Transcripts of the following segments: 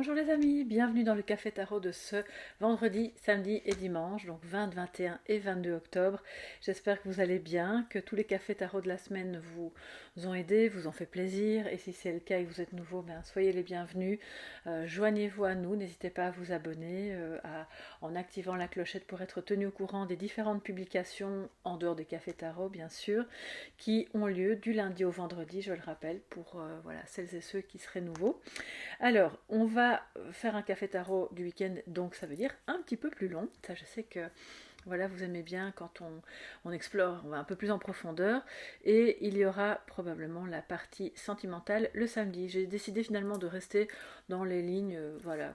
Bonjour les amis, bienvenue dans le Café Tarot de ce vendredi, samedi et dimanche, donc 20, 21 et 22 octobre. J'espère que vous allez bien, que tous les cafés tarot de la semaine vous ont aidé, vous ont fait plaisir. Et si c'est le cas et que vous êtes nouveau, soyez les bienvenus. Joignez-vous à nous, n'hésitez pas à vous abonner en activant la clochette pour être tenu au courant des différentes publications, en dehors des cafés tarot bien sûr, qui ont lieu du lundi au vendredi, je le rappelle, pour celles et ceux qui seraient nouveaux. Alors, on va faire un café tarot du week-end, donc ça veut dire un petit peu plus long. Ça, je sais que voilà, vous aimez bien quand on explore, on va un peu plus en profondeur. Et il y aura probablement la partie sentimentale le samedi. J'ai décidé finalement de rester dans les lignes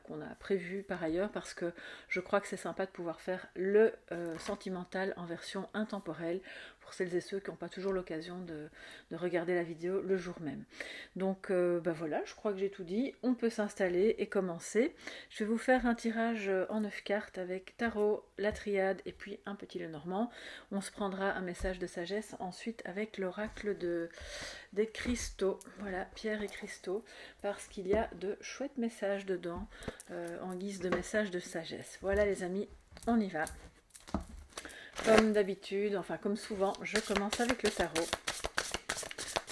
qu'on a prévues par ailleurs, parce que je crois que c'est sympa de pouvoir faire le sentimental en version intemporelle pour celles et ceux qui n'ont pas toujours l'occasion de regarder la vidéo le jour même. Donc voilà, je crois que j'ai tout dit. On peut s'installer et commencer. Je vais vous faire un tirage en 9 cartes avec tarot, la triade et puis un petit Lenormand. On se prendra un message de sagesse ensuite avec l'oracle des cristaux. Voilà, pierre et cristaux, parce qu'il y a de chouettes messages dedans en guise de message de sagesse. Voilà les amis, on y va. Comme d'habitude, enfin comme souvent, je commence avec le tarot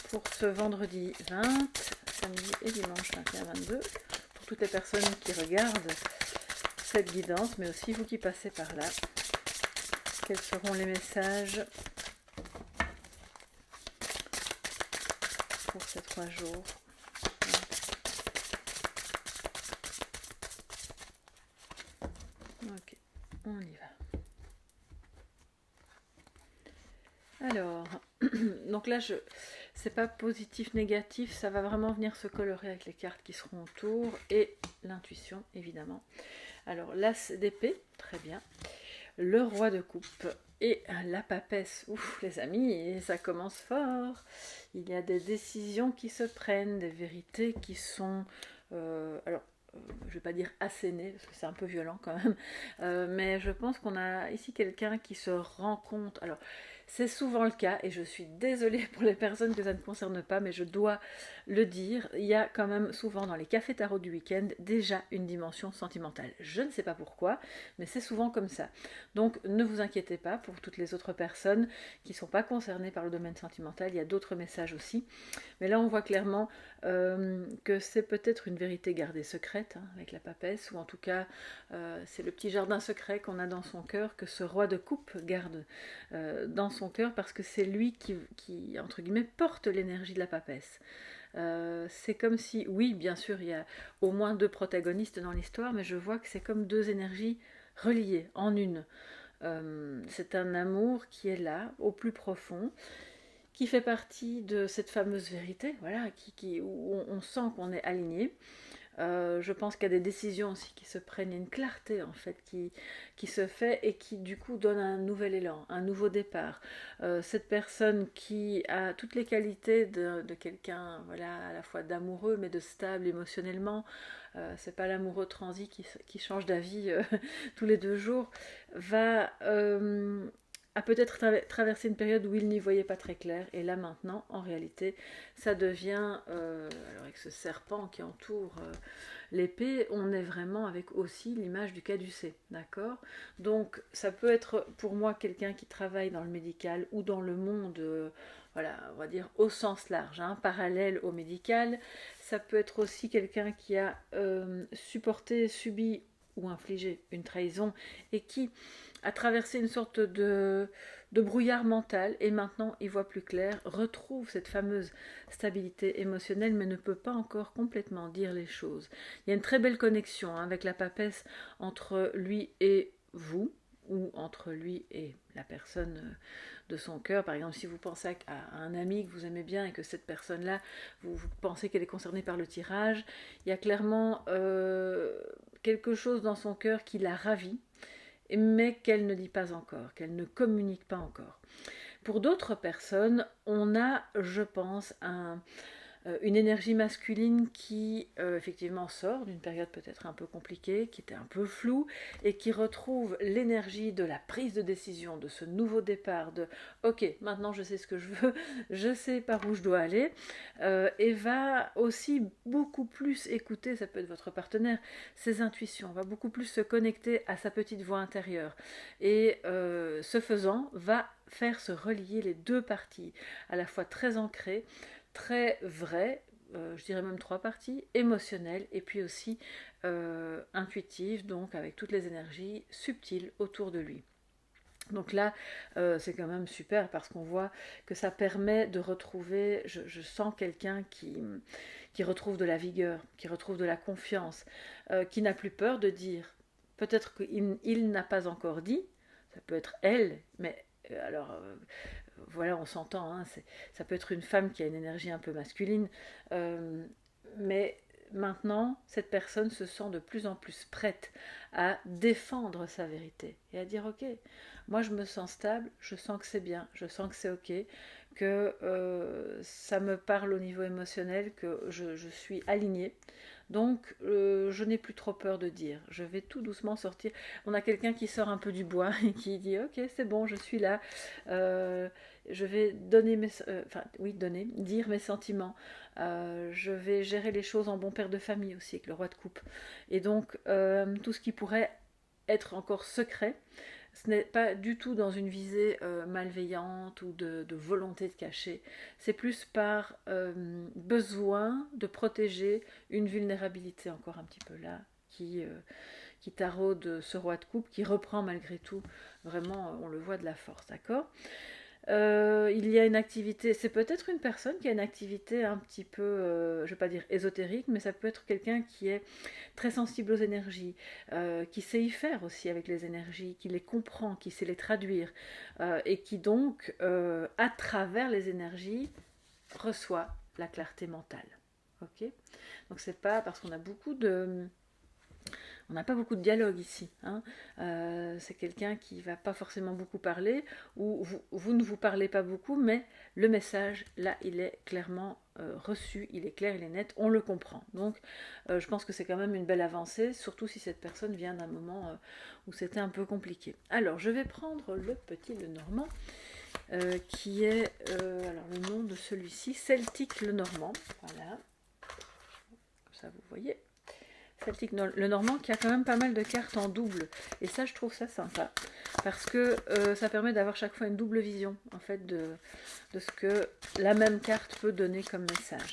pour ce vendredi 20, samedi et dimanche 21-22, pour toutes les personnes qui regardent cette guidance, mais aussi vous qui passez par là. Quels seront les messages pour ces 3 jours? Ok, on y va. Alors, donc là, c'est pas positif, négatif, ça va vraiment venir se colorer avec les cartes qui seront autour et l'intuition, évidemment. Alors, l'as d'épée, très bien. Le roi de coupe et la papesse. Ouf, les amis, ça commence fort. Il y a des décisions qui se prennent, des vérités qui sont... je ne vais pas dire assénées, parce que c'est un peu violent quand même, mais je pense qu'on a ici quelqu'un qui se rend compte. Alors, c'est souvent le cas, et je suis désolée pour les personnes que ça ne concerne pas, mais je dois le dire, il y a quand même souvent dans les cafés tarot du week-end déjà une dimension sentimentale. Je ne sais pas pourquoi, mais c'est souvent comme ça. Donc ne vous inquiétez pas pour toutes les autres personnes qui ne sont pas concernées par le domaine sentimental, il y a d'autres messages aussi. Mais là on voit clairement que c'est peut-être une vérité gardée secrète avec la papesse, ou en tout cas c'est le petit jardin secret qu'on a dans son cœur, que ce roi de coupe garde dans son cœur, parce que c'est lui qui entre guillemets porte l'énergie de la papesse. C'est comme si, oui bien sûr il y a au moins 2 protagonistes dans l'histoire, mais je vois que c'est comme 2 énergies reliées en une. C'est un amour qui est là au plus profond, qui fait partie de cette fameuse vérité, voilà, où on sent qu'on est aligné. Je pense qu'il y a des décisions aussi qui se prennent, une clarté en fait qui se fait et qui du coup donne un nouvel élan, un nouveau départ. Cette personne qui a toutes les qualités de quelqu'un, voilà, à la fois d'amoureux mais de stable émotionnellement, c'est pas l'amoureux transi qui change d'avis tous les 2 jours, a peut-être traversé une période où il n'y voyait pas très clair, et là maintenant en réalité ça devient alors avec ce serpent qui entoure l'épée, on est vraiment avec aussi l'image du caducée, d'accord? Donc ça peut être pour moi quelqu'un qui travaille dans le médical ou dans le monde voilà, on va dire au sens large, parallèle au médical. Ça peut être aussi quelqu'un qui a supporté, subi ou infligé une trahison, et qui a traversé une sorte de brouillard mental, et maintenant il voit plus clair, retrouve cette fameuse stabilité émotionnelle, mais ne peut pas encore complètement dire les choses. Il y a une très belle connexion avec la papesse entre lui et vous, ou entre lui et la personne de son cœur. Par exemple, si vous pensez à un ami que vous aimez bien et que cette personne-là, vous pensez qu'elle est concernée par le tirage, il y a clairement quelque chose dans son cœur qui la ravit, mais qu'elle ne dit pas encore, qu'elle ne communique pas encore. Pour d'autres personnes, on a, je pense, une énergie masculine qui effectivement sort d'une période peut-être un peu compliquée, qui était un peu floue, et qui retrouve l'énergie de la prise de décision, de ce nouveau départ, de ok, maintenant je sais ce que je veux, je sais par où je dois aller, et va aussi beaucoup plus écouter, ça peut être votre partenaire, ses intuitions, va beaucoup plus se connecter à sa petite voix intérieure, et ce faisant, va faire se relier les deux parties, à la fois très ancrées, très vraies, je dirais même trois parties, émotionnelles et puis aussi intuitives, donc avec toutes les énergies subtiles autour de lui. Donc là, c'est quand même super parce qu'on voit que ça permet de retrouver, je sens quelqu'un qui retrouve de la vigueur, qui retrouve de la confiance, qui n'a plus peur de dire, peut-être qu'il n'a pas encore dit, ça peut être elle, mais alors voilà, on s'entend, hein, ça peut être une femme qui a une énergie un peu masculine, mais maintenant, cette personne se sent de plus en plus prête à défendre sa vérité et à dire ok, moi je me sens stable, je sens que c'est bien, je sens que c'est ok, que ça me parle au niveau émotionnel, que je suis alignée. Donc, je n'ai plus trop peur de dire. Je vais tout doucement sortir. On a quelqu'un qui sort un peu du bois et qui dit ok, c'est bon, je suis là. Je vais donner dire mes sentiments. Je vais gérer les choses en bon père de famille aussi avec le roi de coupe. Et donc, tout ce qui pourrait être encore secret, ce n'est pas du tout dans une visée malveillante ou de volonté de cacher. C'est plus par besoin de protéger une vulnérabilité encore un petit peu là qui taraude ce roi de coupe, qui reprend malgré tout, vraiment, on le voit, de la force, d'accord. Il y a une activité, c'est peut-être une personne qui a une activité un petit peu, je ne vais pas dire ésotérique, mais ça peut être quelqu'un qui est très sensible aux énergies, qui sait y faire aussi avec les énergies, qui les comprend, qui sait les traduire, et qui donc, à travers les énergies, reçoit la clarté mentale. Ok. Donc c'est pas parce qu'on a beaucoup de... On n'a pas beaucoup de dialogue ici. Hein. C'est quelqu'un qui ne va pas forcément beaucoup parler, ou vous ne vous parlez pas beaucoup, mais le message, là, il est clairement reçu, il est clair, il est net, on le comprend. Donc, je pense que c'est quand même une belle avancée, surtout si cette personne vient d'un moment où c'était un peu compliqué. Alors, je vais prendre le petit Lenormand, qui est, alors le nom de celui-ci, Celtic Lenormand. Voilà. Comme ça, vous voyez. Celtic Lenormand qui a quand même pas mal de cartes en double, et ça je trouve ça sympa parce que ça permet d'avoir chaque fois une double vision en fait de ce que la même carte peut donner comme message.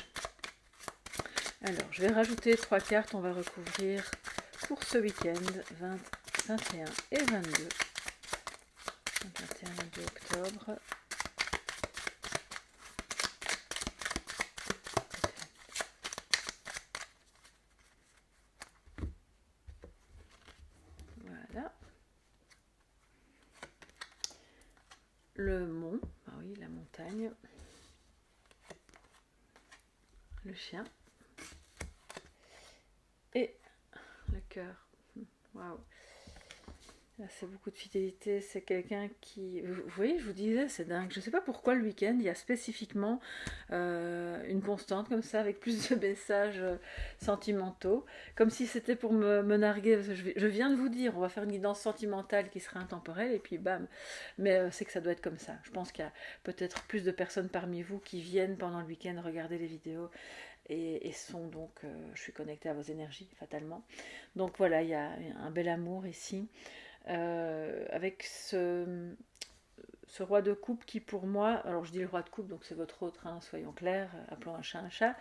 Alors je vais rajouter 3 cartes, on va recouvrir pour ce week-end 21 et 22 octobre. Le mont, ah oui, la montagne, le chien et le cœur. Waouh! C'est beaucoup de fidélité, c'est quelqu'un qui... Vous voyez, je vous disais, c'est dingue. Je ne sais pas pourquoi le week-end, il y a spécifiquement une constante comme ça, avec plus de messages sentimentaux, comme si c'était pour me narguer. Parce que je viens de vous dire, on va faire une guidance sentimentale qui sera intemporelle, et puis bam. Mais c'est que ça doit être comme ça. Je pense qu'il y a peut-être plus de personnes parmi vous qui viennent pendant le week-end regarder les vidéos, et sont donc... je suis connectée à vos énergies, fatalement. Donc voilà, il y a un bel amour ici. Avec ce roi de coupe qui pour moi, alors je dis le roi de coupe, donc c'est votre autre, hein, soyons clairs, appelons un chat,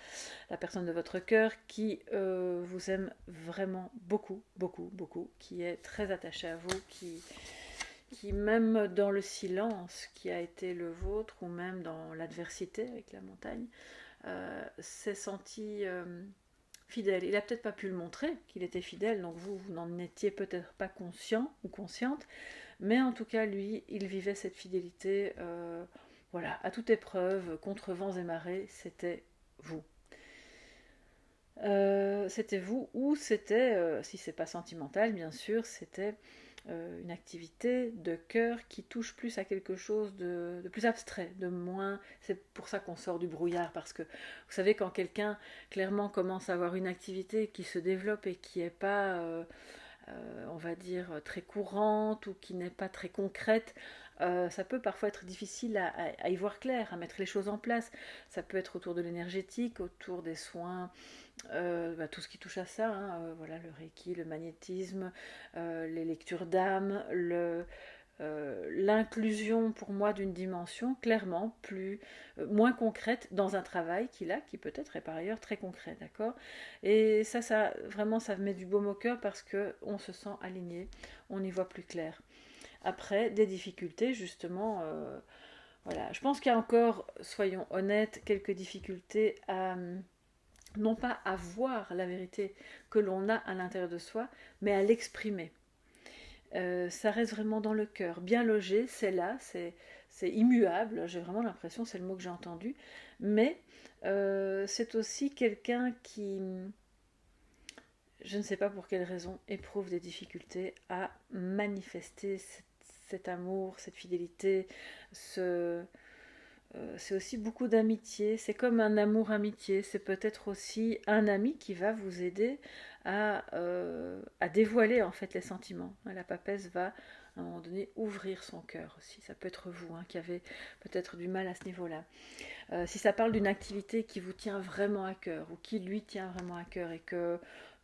la personne de votre cœur qui vous aime vraiment beaucoup, beaucoup, beaucoup, qui est très attaché à vous, qui même dans le silence qui a été le vôtre, ou même dans l'adversité avec la montagne, s'est senti... fidèle. Il n'a peut-être pas pu le montrer qu'il était fidèle, donc vous n'en étiez peut-être pas conscient ou consciente, mais en tout cas, lui, il vivait cette fidélité, voilà, à toute épreuve, contre vents et marées, c'était vous. C'était vous, ou c'était, si c'est pas sentimental, bien sûr, c'était une activité de cœur qui touche plus à quelque chose de plus abstrait, de moins... C'est pour ça qu'on sort du brouillard, parce que vous savez, quand quelqu'un clairement commence à avoir une activité qui se développe et qui n'est pas, on va dire, très courante ou qui n'est pas très concrète, ça peut parfois être difficile à y voir clair, à mettre les choses en place. Ça peut être autour de l'énergétique, autour des soins, tout ce qui touche à ça, hein, voilà, le reiki, le magnétisme, les lectures d'âme, l'inclusion pour moi d'une dimension clairement moins concrète dans un travail qu'il a, qui peut-être est par ailleurs très concret, d'accord. Et ça vraiment, ça met du baume au cœur parce que on se sent aligné, on y voit plus clair. Après, des difficultés, justement, voilà. Je pense qu'il y a encore, soyons honnêtes, quelques difficultés à, non pas à voir la vérité que l'on a à l'intérieur de soi, mais à l'exprimer. Ça reste vraiment dans le cœur, bien logé, c'est là, c'est immuable, j'ai vraiment l'impression, c'est le mot que j'ai entendu, mais c'est aussi quelqu'un qui, je ne sais pas pour quelle raison, éprouve des difficultés à manifester cet amour, cette fidélité, c'est aussi beaucoup d'amitié, c'est comme un amour-amitié, c'est peut-être aussi un ami qui va vous aider à dévoiler en fait les sentiments. La papesse va à un moment donné ouvrir son cœur aussi, ça peut être vous qui avez peut-être du mal à ce niveau-là. Si ça parle d'une activité qui vous tient vraiment à cœur ou qui lui tient vraiment à cœur et que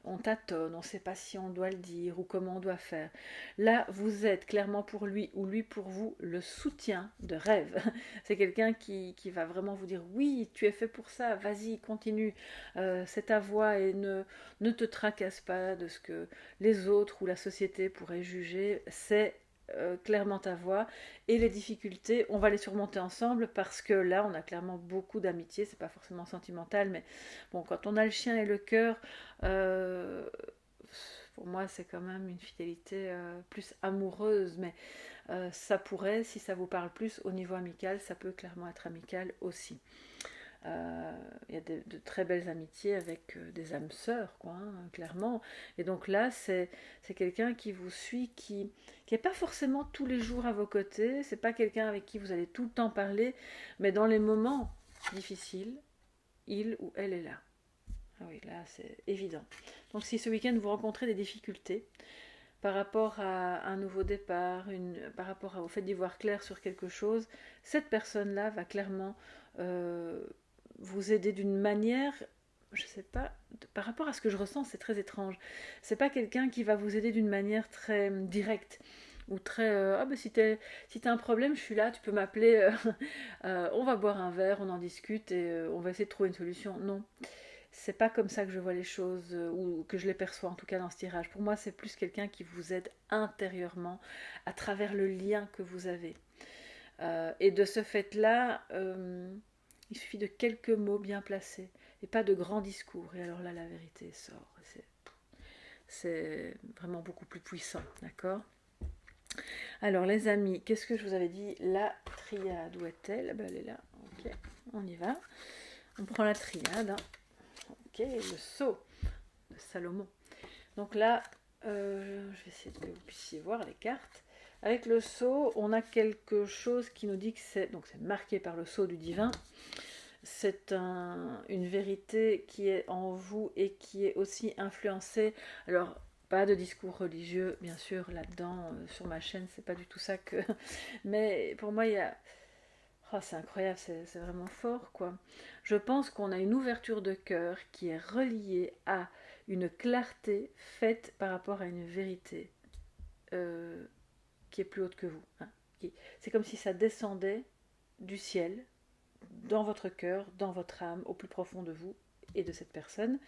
on tâtonne, on ne sait pas si on doit le dire ou comment on doit faire. Là, vous êtes clairement pour lui ou lui pour vous le soutien de rêve. C'est quelqu'un qui va vraiment vous dire oui, tu es fait pour ça, vas-y, continue, c'est ta voie et ne te tracasse pas de ce que les autres ou la société pourraient juger. C'est clairement ta voix et les difficultés on va les surmonter ensemble parce que là on a clairement beaucoup d'amitié, c'est pas forcément sentimental mais bon, quand on a le chien et le cœur, pour moi c'est quand même une fidélité plus amoureuse, mais ça pourrait, si ça vous parle plus au niveau amical, ça peut clairement être amical aussi. Il y a de très belles amitiés avec des âmes sœurs, quoi, hein, clairement. Et donc là, c'est quelqu'un qui vous suit, qui n'est pas forcément tous les jours à vos côtés, c'est pas quelqu'un avec qui vous allez tout le temps parler, mais dans les moments difficiles, il ou elle est là. Ah oui, là, c'est évident. Donc si ce week-end vous rencontrez des difficultés par rapport à un nouveau départ, par rapport au fait d'y voir clair sur quelque chose, cette personne-là va clairement vous aider d'une manière, je sais pas, par rapport à ce que je ressens, c'est très étrange. C'est pas quelqu'un qui va vous aider d'une manière très directe ou très ah ben si t'as un problème, je suis là, tu peux m'appeler, on va boire un verre, on en discute et on va essayer de trouver une solution. Non, c'est pas comme ça que je vois les choses ou que je les perçois en tout cas dans ce tirage. Pour moi, c'est plus quelqu'un qui vous aide intérieurement à travers le lien que vous avez. Et de ce fait-là, il suffit de quelques mots bien placés et pas de grands discours. Et alors là, la vérité sort. C'est vraiment beaucoup plus puissant, d'accord? Alors les amis, qu'est-ce que je vous avais dit? La triade, où est-elle? Ben, elle est là. Ok, on y va. On prend la triade. Hein. Ok, le sceau de Salomon. Donc là, je vais essayer que vous puissiez voir les cartes. Avec le sceau, on a quelque chose qui nous dit que c'est marqué par le sceau du divin. C'est une vérité qui est en vous et qui est aussi influencée. Alors, pas de discours religieux, bien sûr, là-dedans, sur ma chaîne, c'est pas du tout ça que. Mais pour moi, il y a. Oh, c'est incroyable, c'est vraiment fort, quoi. Je pense qu'on a une ouverture de cœur qui est reliée à une clarté faite par rapport à une vérité qui est plus haute que vous. Hein. C'est comme si ça descendait du ciel, dans votre cœur, dans votre âme, au plus profond de vous et de cette personne.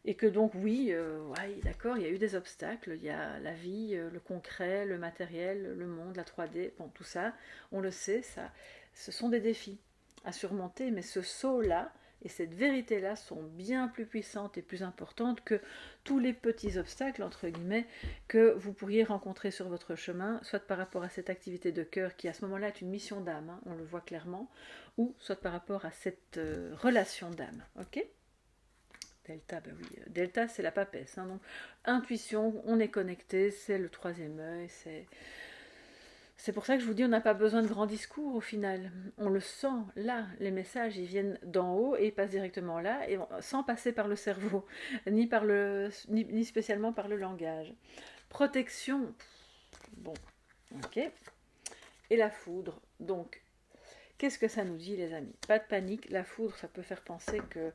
Et que donc oui, ouais, d'accord, il y a eu des obstacles, il y a la vie, le concret, le matériel, le monde, la 3D, bon tout ça, on le sait, ça, ce sont des défis à surmonter, mais ce saut-là et cette vérité-là sont bien plus puissantes et plus importantes que tous les petits obstacles, entre guillemets, que vous pourriez rencontrer sur votre chemin, soit par rapport à cette activité de cœur qui à ce moment-là est une mission d'âme, hein, on le voit clairement, ou soit par rapport à cette relation d'âme, ok ? Delta, ben oui, Delta c'est la papesse. Hein, donc, intuition, on est connecté, c'est le troisième œil, c'est pour ça que je vous dis, on n'a pas besoin de grands discours au final. On le sent là, les messages, ils viennent d'en haut et ils passent directement là, et sans passer par le cerveau, ni spécialement par le langage. Protection, bon, ok. Et la foudre, donc, qu'est-ce que ça nous dit les amis? Pas de panique, la foudre, ça peut faire penser que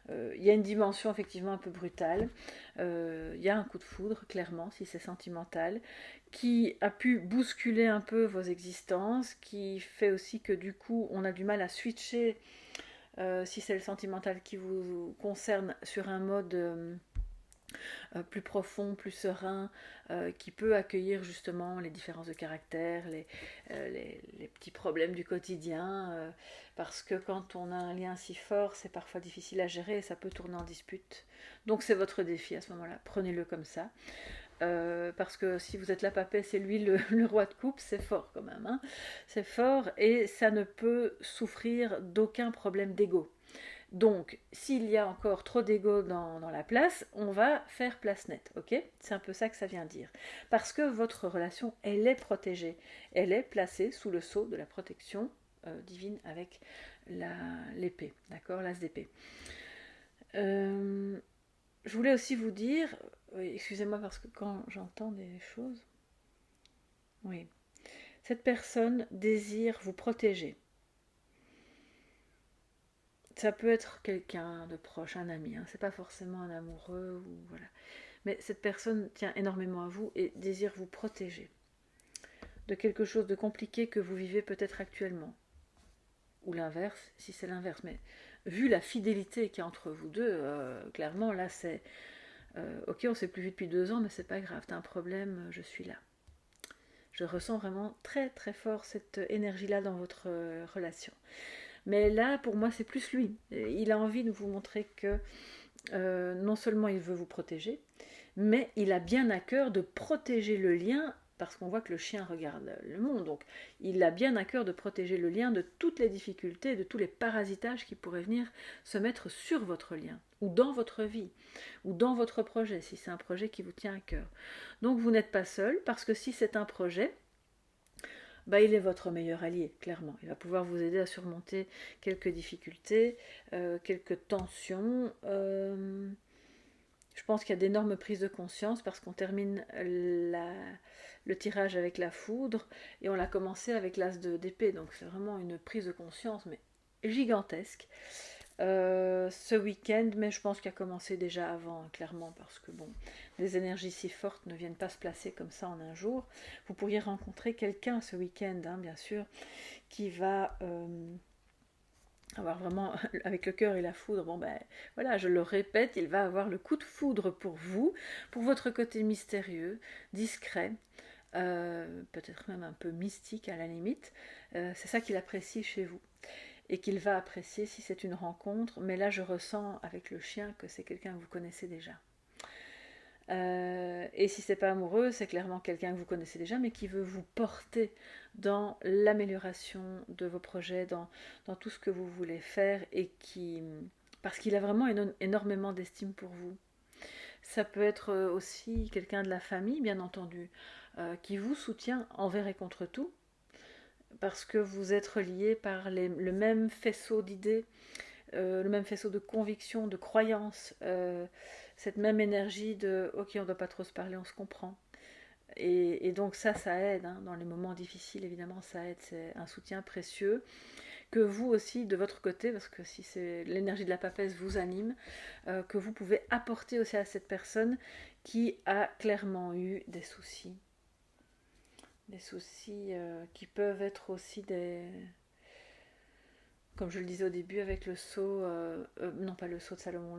il y a une dimension effectivement un peu brutale. Il y a un coup de foudre, clairement, si c'est sentimental, qui a pu bousculer un peu vos existences, qui fait aussi que du coup, on a du mal à switcher, si c'est le sentimental qui vous concerne, sur un mode plus profond, plus serein, qui peut accueillir justement les différences de caractère, les petits problèmes du quotidien, parce que quand on a un lien si fort, c'est parfois difficile à gérer et ça peut tourner en dispute. Donc c'est votre défi à ce moment-là, prenez-le comme ça. Parce que si vous êtes la papesse et lui le roi de coupe, c'est fort quand même. Hein, c'est fort et ça ne peut souffrir d'aucun problème d'ego. Donc, s'il y a encore trop d'ego dans la place, on va faire place nette, ok? C'est un peu ça que ça vient dire. Parce que votre relation, elle est protégée. Elle est placée sous le sceau de la protection divine avec l'épée, d'accord? L'as d'épée. Je voulais aussi vous dire, oui, excusez-moi parce que quand j'entends des choses, oui, cette personne désire vous protéger. Ça peut être quelqu'un de proche, un ami, hein. C'est pas forcément un amoureux, ou voilà. Mais cette personne tient énormément à vous et désire vous protéger de quelque chose de compliqué que vous vivez peut-être actuellement. Ou l'inverse, si c'est l'inverse. Mais vu la fidélité qu'il y a entre vous deux, clairement, là, c'est... ok, on s'est plus vu depuis 2 ans, mais c'est pas grave, t'as un problème, je suis là. Je ressens vraiment très très fort cette énergie-là dans votre relation. Mais là, pour moi, c'est plus lui. Il a envie de vous montrer que non seulement il veut vous protéger, mais il a bien à cœur de protéger le lien, parce qu'on voit que le chien regarde le monde, donc il a bien à cœur de protéger le lien de toutes les difficultés, de tous les parasitages qui pourraient venir se mettre sur votre lien, ou dans votre vie, ou dans votre projet, si c'est un projet qui vous tient à cœur. Donc vous n'êtes pas seul, parce que si c'est un projet, bah, il est votre meilleur allié, clairement. Il va pouvoir vous aider à surmonter quelques difficultés, quelques tensions. Je pense qu'il y a d'énormes prises de conscience parce qu'on termine le tirage avec la foudre et on l'a commencé avec l'as d'épée. Donc c'est vraiment une prise de conscience, mais gigantesque. Ce week-end, mais je pense qu'il a commencé déjà avant, hein, clairement, parce que bon, des énergies si fortes ne viennent pas se placer comme ça en un jour. Vous pourriez rencontrer quelqu'un ce week-end, hein, bien sûr, qui va avoir vraiment, avec le cœur et la foudre, bon ben voilà, je le répète, il va avoir le coup de foudre pour vous, pour votre côté mystérieux, discret, peut-être même un peu mystique à la limite. C'est ça qu'il apprécie chez vous et qu'il va apprécier si c'est une rencontre, mais là je ressens avec le chien que c'est quelqu'un que vous connaissez déjà. Et si c'est pas amoureux, c'est clairement quelqu'un que vous connaissez déjà, mais qui veut vous porter dans l'amélioration de vos projets, dans tout ce que vous voulez faire, et qui, parce qu'il a vraiment énormément d'estime pour vous. Ça peut être aussi quelqu'un de la famille, bien entendu, qui vous soutient envers et contre tout, parce que vous êtes reliés par le même faisceau d'idées, le même faisceau de convictions, de croyances, cette même énergie de ok, on ne doit pas trop se parler, on se comprend. Et donc ça aide, hein, dans les moments difficiles, évidemment, ça aide, c'est un soutien précieux que vous aussi, de votre côté, parce que si c'est l'énergie de la papesse vous anime, que vous pouvez apporter aussi à cette personne qui a clairement eu des soucis qui peuvent être aussi comme je le disais au début avec le sceau, non pas le sceau de Salomon,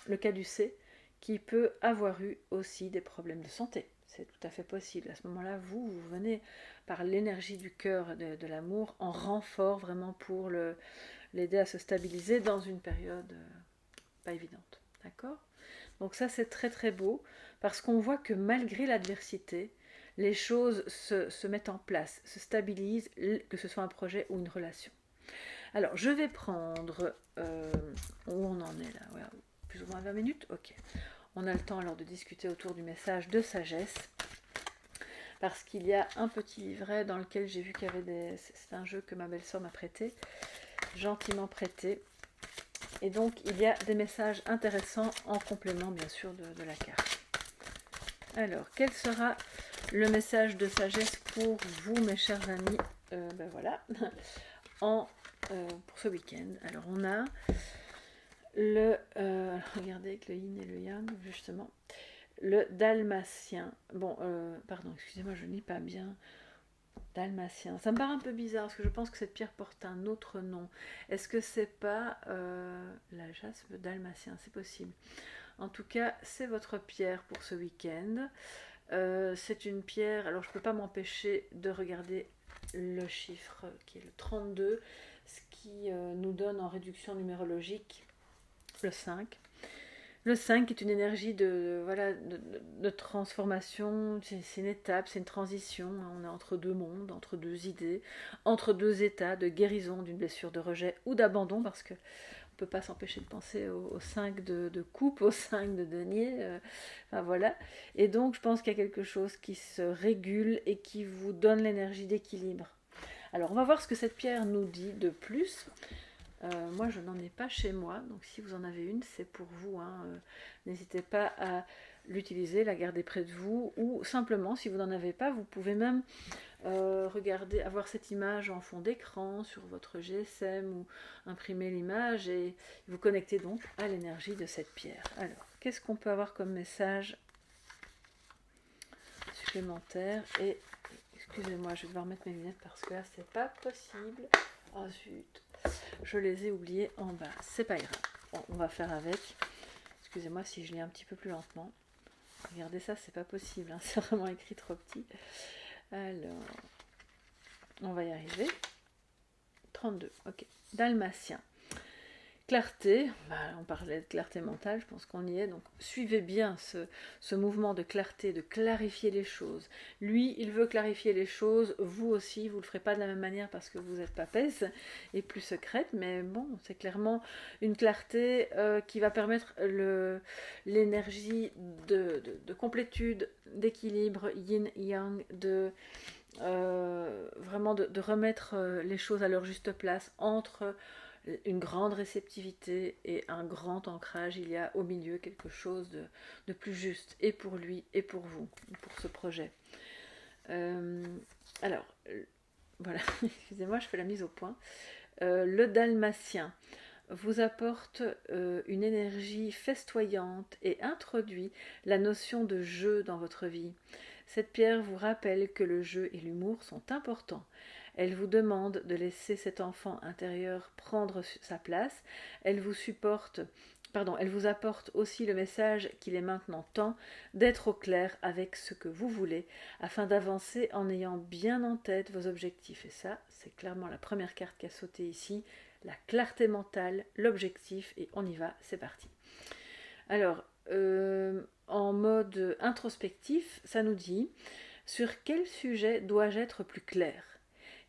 le caducée, qui peut avoir eu aussi des problèmes de santé. C'est tout à fait possible. À ce moment-là, vous venez par l'énergie du cœur, de l'amour, en renfort vraiment pour l'aider à se stabiliser dans une période pas évidente. D'accord ? Donc ça, c'est très très beau, parce qu'on voit que malgré l'adversité, les choses se mettent en place, se stabilisent, que ce soit un projet ou une relation. Alors, je vais prendre... où on en est là, voilà. plus ou moins 20 minutes. Ok. On a le temps alors de discuter autour du message de sagesse. Parce qu'il y a un petit livret dans lequel j'ai vu qu'il y avait des... C'est un jeu que ma belle-sœur m'a prêté, gentiment prêté. Et donc, il y a des messages intéressants en complément, bien sûr, de la carte. Alors, quel sera le message de sagesse pour vous, mes chers amis, ben voilà, pour ce week-end. Alors, on a le... regardez avec le yin et le yang, justement. Le dalmatien. Bon, pardon, excusez-moi, je ne lis pas bien. Dalmatien. Ça me paraît un peu bizarre parce que je pense que cette pierre porte un autre nom. Est-ce que c'est pas la jaspe dalmatien? C'est possible. En tout cas, c'est votre pierre pour ce week-end. C'est une pierre, alors je ne peux pas m'empêcher de regarder le chiffre qui est le 32, ce qui nous donne en réduction numérologique le 5. Le 5 est une énergie de transformation, c'est une étape, c'est une transition. On est entre deux mondes, entre deux idées, entre deux états de guérison d'une blessure de rejet ou d'abandon, parce que on ne peut pas s'empêcher de penser au 5 de coupe, au 5 de denier. Enfin voilà. Et donc je pense qu'il y a quelque chose qui se régule et qui vous donne l'énergie d'équilibre. Alors on va voir ce que cette pierre nous dit de plus. Moi, je n'en ai pas chez moi, donc si vous en avez une, c'est pour vous. Hein. N'hésitez pas à l'utiliser, la garder près de vous, ou simplement, si vous n'en avez pas, vous pouvez même regarder, avoir cette image en fond d'écran sur votre GSM ou imprimer l'image et vous connecter donc à l'énergie de cette pierre. Alors, qu'est-ce qu'on peut avoir comme message supplémentaire? Et excusez-moi, je vais devoir mettre mes lunettes parce que là, c'est pas possible. Oh zut! Je les ai oubliés en bas, c'est pas grave. Bon, on va faire avec. Excusez-moi si je lis un petit peu plus lentement. Regardez ça, c'est pas possible, hein. C'est vraiment écrit trop petit. Alors, on va y arriver. 32, ok. Dalmatien. Clarté, on parlait de clarté mentale, je pense qu'on y est, donc suivez bien ce mouvement de clarté, de clarifier les choses. Lui, il veut clarifier les choses, vous aussi, vous ne le ferez pas de la même manière parce que vous êtes papesse et plus secrète, mais bon, c'est clairement une clarté qui va permettre l'énergie de complétude, d'équilibre, yin-yang, vraiment de remettre les choses à leur juste place entre une grande réceptivité et un grand ancrage. Il y a au milieu quelque chose de plus juste, et pour lui et pour vous, pour ce projet. Alors, voilà, excusez-moi, je fais la mise au point. Le dalmatien vous apporte une énergie festoyante et introduit la notion de jeu dans votre vie. Cette pierre vous rappelle que le jeu et l'humour sont importants. Elle vous demande de laisser cet enfant intérieur prendre sa place. Elle vous apporte aussi le message qu'il est maintenant temps d'être au clair avec ce que vous voulez afin d'avancer en ayant bien en tête vos objectifs. Et ça, c'est clairement la première carte qui a sauté ici. La clarté mentale, l'objectif, et on y va, c'est parti. Alors, en mode introspectif, ça nous dit sur quel sujet dois-je être plus clair?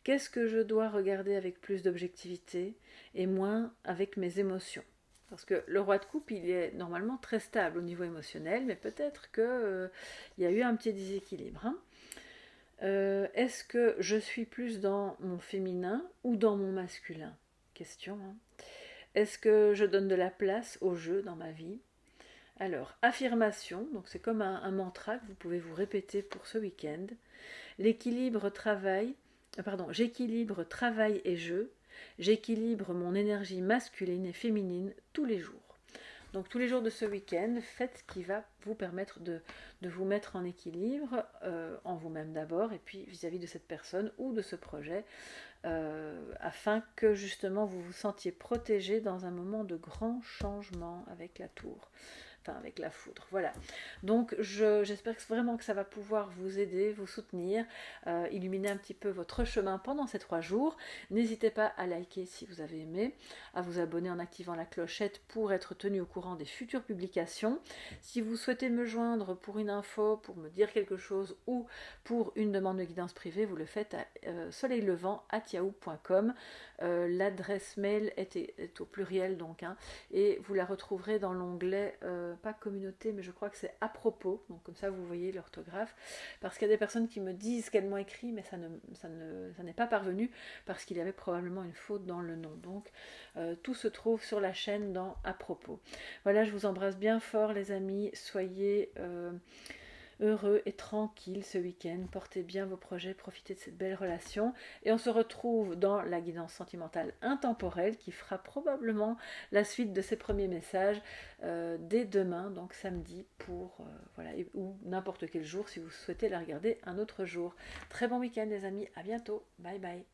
Qu'est-ce que je dois regarder avec plus d'objectivité et moins avec mes émotions? Parce que le roi de coupe, il est normalement très stable au niveau émotionnel, mais peut-être qu'il y a eu un petit déséquilibre. Hein. Est-ce que je suis plus dans mon féminin ou dans mon masculin? Question. Hein. Est-ce que je donne de la place au jeu dans ma vie? Alors, affirmation, donc c'est comme un mantra que vous pouvez vous répéter pour ce week-end. J'équilibre travail et jeu. J'équilibre mon énergie masculine et féminine tous les jours. Donc tous les jours de ce week-end, faites ce qui va vous permettre de vous mettre en équilibre, en vous-même d'abord, et puis vis-à-vis de cette personne ou de ce projet, afin que justement vous vous sentiez protégé dans un moment de grand changement avec la tour. enfin avec la foudre. Voilà. Donc j'espère vraiment que ça va pouvoir vous aider, vous soutenir, illuminer un petit peu votre chemin pendant ces 3 jours. N'hésitez pas à liker si vous avez aimé, à vous abonner en activant la clochette pour être tenu au courant des futures publications. Si vous souhaitez me joindre pour une info, pour me dire quelque chose ou pour une demande de guidance privée, vous le faites à soleillevent@yahoo.com. L'adresse mail est au pluriel donc, hein, et vous la retrouverez dans l'onglet, pas communauté, mais je crois que c'est à propos, donc comme ça vous voyez l'orthographe, parce qu'il y a des personnes qui me disent qu'elles m'ont écrit, mais ça n'est pas parvenu, parce qu'il y avait probablement une faute dans le nom. Donc tout se trouve sur la chaîne dans à propos. Voilà, je vous embrasse bien fort les amis, soyez heureux et tranquille ce week-end, portez bien vos projets, profitez de cette belle relation et on se retrouve dans la guidance sentimentale intemporelle qui fera probablement la suite de ces premiers messages dès demain, donc samedi, pour voilà, ou n'importe quel jour si vous souhaitez la regarder un autre jour. Très bon week-end les amis, à bientôt, bye bye.